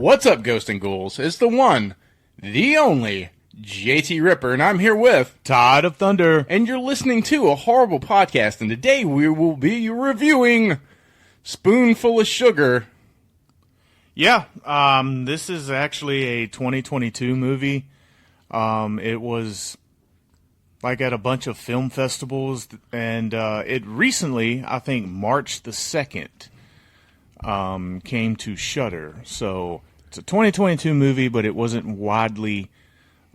What's up, Ghost and Ghouls? It's the one, the only, JT Ripper, and I'm here with Todd of Thunder. And you're listening to a horrible podcast, and today we will be reviewing Spoonful of Sugar. Yeah, this is actually a 2022 movie. It was like at a bunch of film festivals, and it recently, I think March the 2nd, came to Shudder. So it's a 2022 movie, but it wasn't widely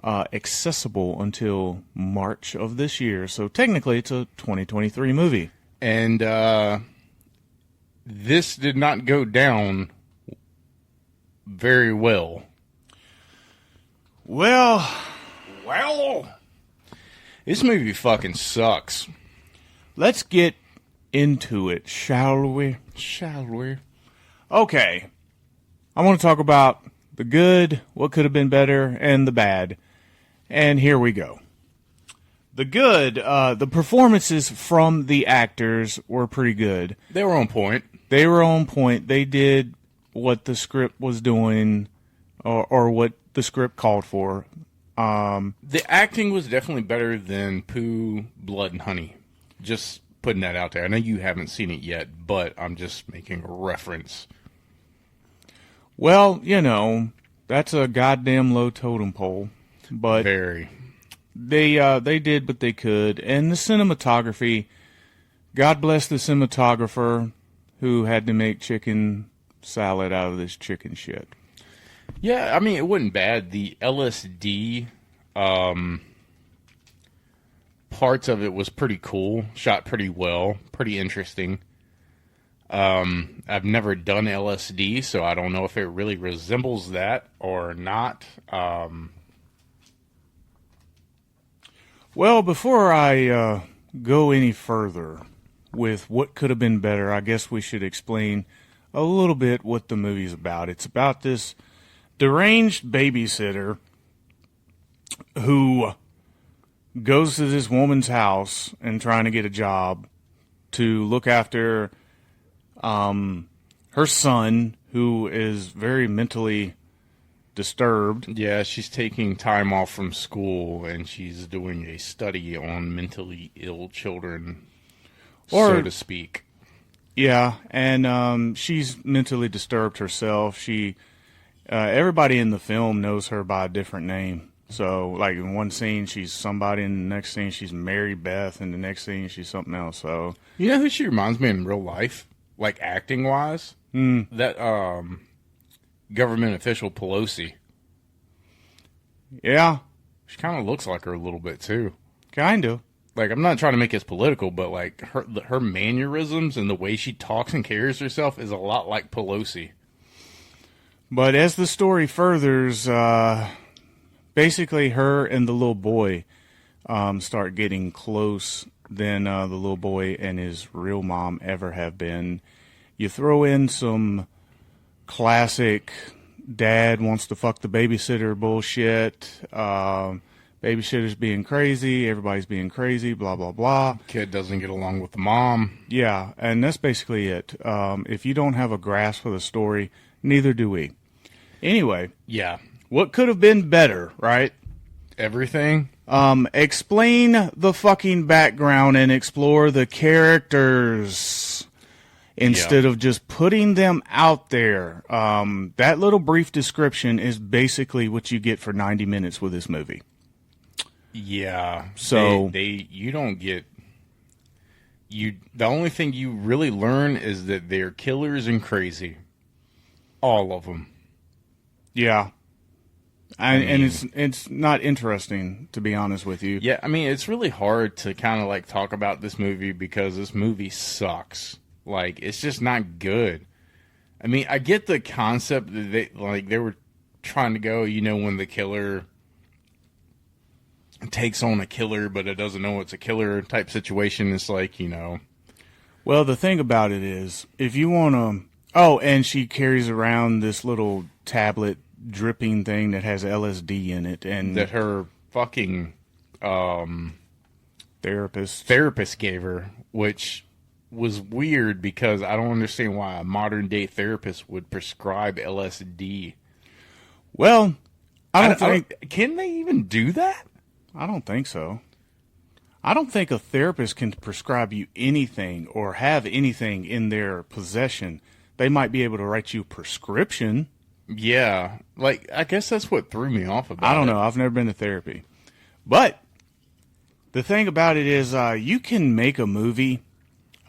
accessible until March of this year. So technically it's a 2023 movie. And this did not go down very well. Well, this movie fucking sucks. let's get into it, shall we? Shall we? Okay. I want to talk about the good, what could have been better, and the bad. And here we go. The good, the performances from the actors were pretty good. They were on point. They were on point. They did what the script was doing, or what the script called for. The acting was definitely better than Pooh, Blood, and Honey. Just putting that out there. I know you haven't seen it yet, but I'm just making a reference. Well, you know, that's a goddamn low totem pole. But Very. they did what they could. And the cinematography, God bless the cinematographer who had to make chicken salad out of this chicken shit. Yeah, I mean, it wasn't bad. The LSD parts of it was pretty cool. Shot pretty well. Pretty interesting. I've never done LSD, so I don't know if it really resembles that or not. Well, before I go any further with what could have been better, I guess we should explain a little bit what the movie's about. It's about this deranged babysitter who goes to this woman's house and trying to get a job to look after her son, who is very mentally disturbed. Yeah, she's taking time off from school, and she's doing a study on mentally ill children, so to speak. Yeah, and she's mentally disturbed herself. Everybody in the film knows her by a different name. So, like, in one scene, she's somebody, and the next scene, she's Mary Beth, and the next scene, she's something else. So, You know who she reminds me in real life? Like, acting-wise? That, government official Pelosi. yeah, She kind of looks like her a little bit, too. kind of. Like, I'm not trying to make this political, but, like, her mannerisms and the way she talks and carries herself is a lot like Pelosi. But as the story furthers, basically her and the little boy start getting close than the little boy and his real mom ever have been. You throw in some classic dad wants to fuck the babysitter bullshit. Babysitter's being crazy. Everybody's being crazy. Blah, blah, blah. Kid doesn't get along with the mom. Yeah, and that's basically it. If you don't have a grasp of the story, neither do we. Anyway, Yeah. what could have been better, right? Everything. Explain the fucking background and explore the characters instead of just putting them out there. That little brief description is basically what you get for 90 minutes with this movie. Yeah. So you don't get the only thing you really learn is that they're killers and crazy. All of them. Yeah. And it's not interesting, to be honest with you. Yeah, I mean, it's really hard to kind of like talk about this movie because this movie sucks. Like, it's just not good. I mean, I get the concept that they were trying to go, you know, when the killer takes on a killer, but it doesn't know it's a killer type situation. It's like, you know. Well, the thing about it is, if you want to... Oh, and she carries around this little tablet dripping thing that has LSD in it. And that her fucking therapist gave her, which was weird because I don't understand why a modern day therapist would prescribe LSD. Well, I don't think... Can they even do that? I don't think so. I don't think a therapist can prescribe you anything or have anything in their possession. They might be able to write you a prescription. Yeah. Like, I guess that's what threw me off about it. I don't know. I've never been to therapy. But the thing about it is you can make a movie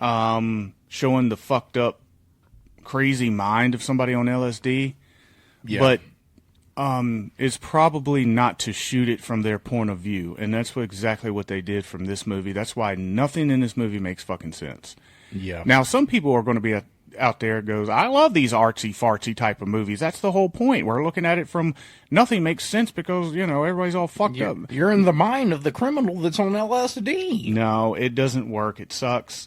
showing the fucked up, crazy mind of somebody on LSD. Yeah. But it's probably not to shoot it from their point of view. And that's exactly what they did from this movie. That's why nothing in this movie makes fucking sense. Yeah. Now, some people are going to be out there goes, I love these artsy-fartsy type of movies. That's the whole point. We're looking at it from nothing makes sense because, everybody's all fucked up. You're in the mind of the criminal that's on LSD. No, it doesn't work. It sucks.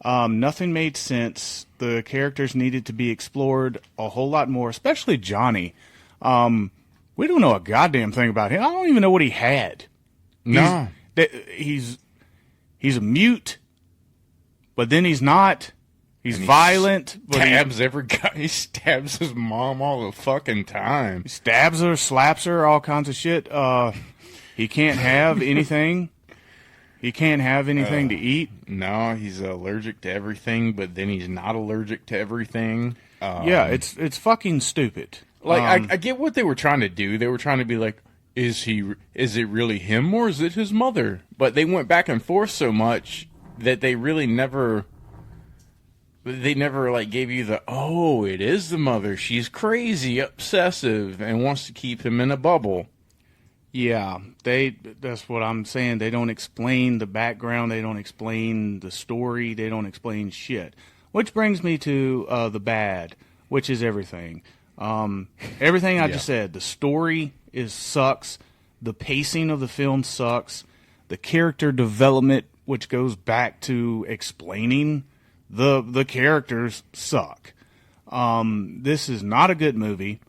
Nothing made sense. The characters needed to be explored a whole lot more, especially Johnny. We don't know a goddamn thing about him. I don't even know what he had. No. He's a mute, but then he's not. He's violent. He stabs his mom all the fucking time. He stabs her, slaps her, all kinds of shit. He can't have anything. He can't have anything to eat. No, he's allergic to everything, but then he's not allergic to everything. Yeah, it's fucking stupid. Like, I get what they were trying to do. They were trying to be like, is it really him or is it his mother? But they went back and forth so much that they really never like gave you it is the mother. She's crazy, obsessive, and wants to keep him in a bubble. Yeah, that's what I'm saying. They don't explain the background. They don't explain the story. They don't explain shit. Which brings me to the bad, which is everything. Everything I just said. The story sucks. The pacing of the film sucks. The character development, which goes back to explaining the characters, suck. This is not a good movie.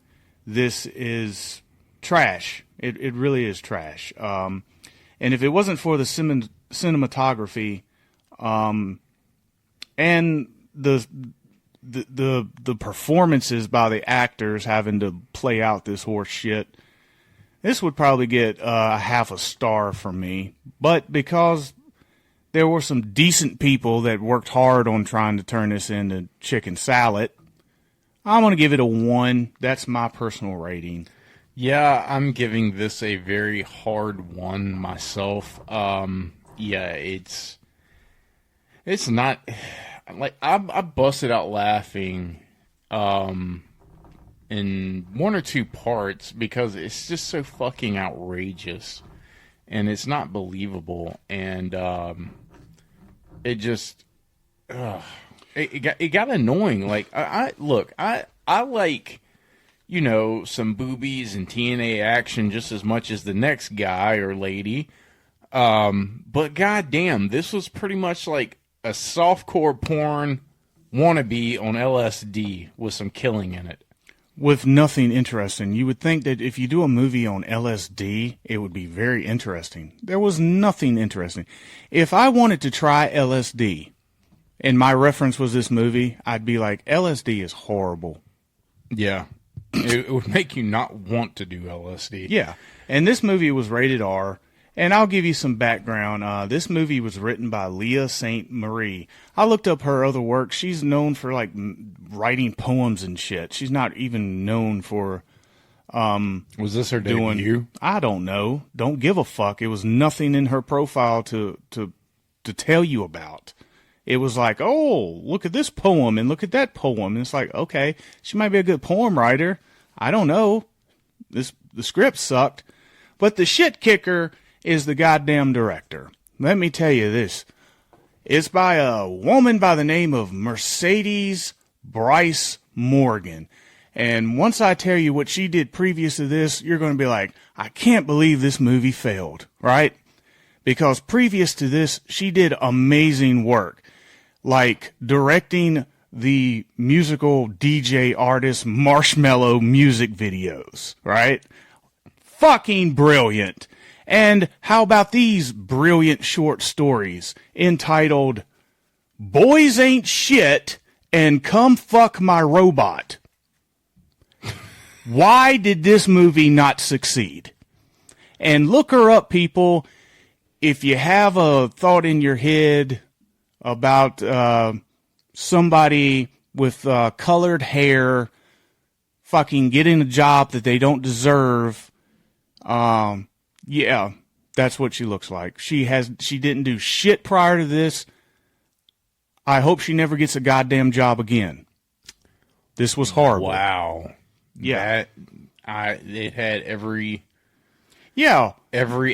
This is trash. It really is trash. And if it wasn't for the cinematography, and the performances by the actors having to play out this horse shit, this would probably get a half a star from me. But because there were some decent people that worked hard on trying to turn this into chicken salad, I'm going to give it a 1. That's my personal rating. Yeah, I'm giving this a very hard 1 myself. Yeah, it's not like I busted out laughing in 1 or 2 parts because it's just so fucking outrageous and it's not believable, and it just it got annoying. Like I like, some boobies and TNA action just as much as the next guy or lady. But goddamn, this was pretty much like a softcore porn wannabe on LSD with some killing in it. With nothing interesting. You would think that if you do a movie on LSD, it would be very interesting. There was nothing interesting. If I wanted to try LSD, and my reference was this movie, I'd be like, LSD is horrible. Yeah. It would make you not want to do LSD. Yeah. And this movie was rated R. And I'll give you some background. This movie was written by Leah St. Marie. I looked up her other work. She's known for like writing poems and shit. She's not even known for was this her debut? I don't know. Don't give a fuck. It was nothing in her profile to tell you about. It was like, oh, look at this poem and look at that poem. And it's like, okay, she might be a good poem writer. I don't know. The script sucked. But the shit kicker is the goddamn director. Let me tell you this. It's by a woman by the name of Mercedes Bryce Morgan. And once I tell you what she did previous to this, you're going to be like, I can't believe this movie failed, right? Because previous to this, she did amazing work. Like directing the musical DJ artist Marshmello music videos, right? Fucking brilliant. And how about these brilliant short stories entitled Boys Ain't Shit and Come Fuck My Robot? Why did this movie not succeed? And look her up, people. If you have a thought in your head about somebody with colored hair fucking getting a job that they don't deserve, yeah, that's what she looks like. She didn't do shit prior to this. I hope she never gets a goddamn job again. This was horrible. Wow. Yeah. It had every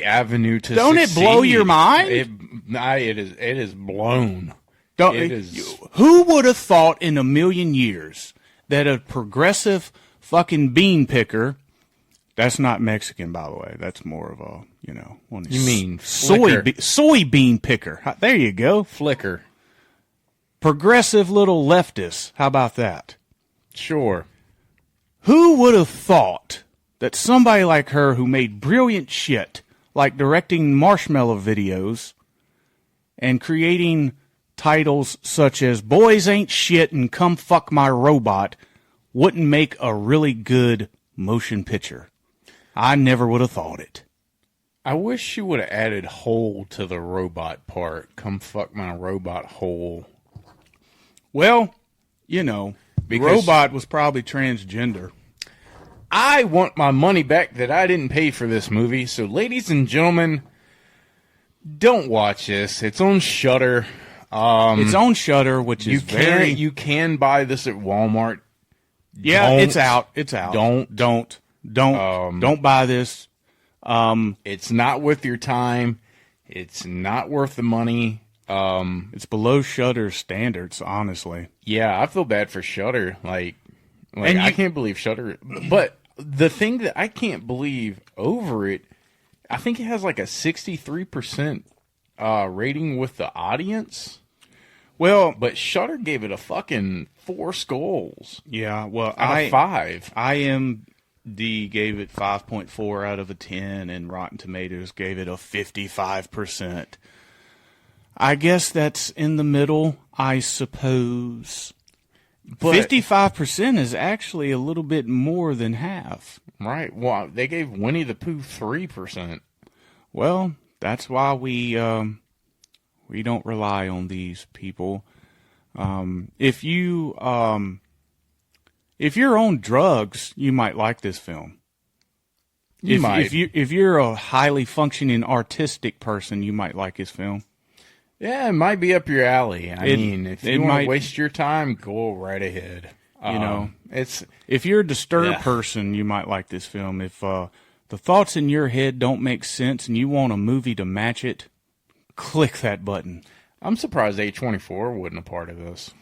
avenue to Don't succeed. it blow your mind? It is blown. Who would have thought in a million years that a progressive fucking bean picker, that's not Mexican, by the way. That's more of a, one of these You mean soybean picker. There you go. Flicker. Progressive little leftist. How about that? Sure. Who would have thought that somebody like her who made brilliant shit, like directing marshmallow videos and creating titles such as Boys Ain't Shit and Come Fuck My Robot, wouldn't make a really good motion picture? I never would have thought it. I wish she would have added hole to the robot part. Come fuck my robot hole. Well, the robot was probably transgender. I want my money back that I didn't pay for this movie. So, ladies and gentlemen, don't watch this. It's on Shudder. It's on Shudder, which is you can buy this at Walmart. Yeah, it's out. It's out. Don't buy this. It's not worth your time. It's not worth the money. It's below Shudder standards, honestly. Yeah, I feel bad for Shudder. I can't believe Shudder. But the thing that I can't believe over it, I think it has like a 63% rating with the audience. Well, but Shudder gave it a fucking 4 skulls. Yeah, well, out of 5. IMDb gave it 5.4 out of a 10, and Rotten Tomatoes gave it a 55%. I guess that's in the middle, I suppose. But 55% is actually a little bit more than half. Right. Well, they gave Winnie the Pooh 3%. Well, that's why we don't rely on these people. If you're on drugs, you might like this film. If you're a highly functioning artistic person, you might like this film. Yeah, it might be up your alley. I mean, if you want to waste your time, go right ahead. If you're a disturbed person, you might like this film. If the thoughts in your head don't make sense and you want a movie to match it, click that button. I'm surprised A24 wasn't a part of this.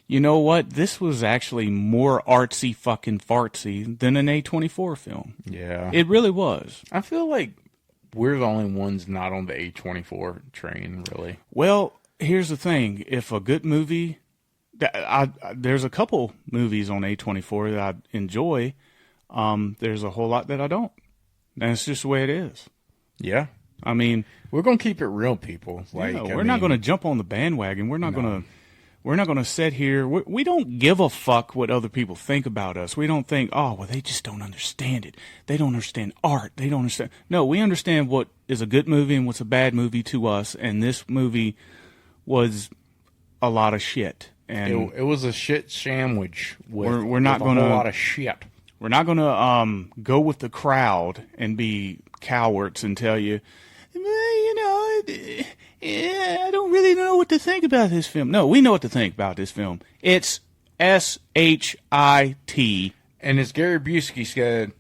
You know what? This was actually more artsy fucking fartsy than an A24 film. Yeah. It really was. I feel like we're the only ones not on the A24 train, really. Well, here's the thing. If a good movie... there's a couple movies on A24 that I enjoy. There's a whole lot that I don't. That's just the way it is. Yeah. I mean... We're going to keep it real, people. We're not going to jump on the bandwagon. We're not going to sit here. We don't give a fuck what other people think about us. We don't think, oh, well, they just don't understand it. They don't understand art. They don't understand. No, we understand what is a good movie and what's a bad movie to us. And this movie was a lot of shit. And it was a shit sandwich with, we're not with a whole lot of shit. We're not going to go with the crowd and be cowards and tell you, I don't really know what to think about this film. No, we know what to think about this film. It's S-H-I-T. And as Gary Busey said,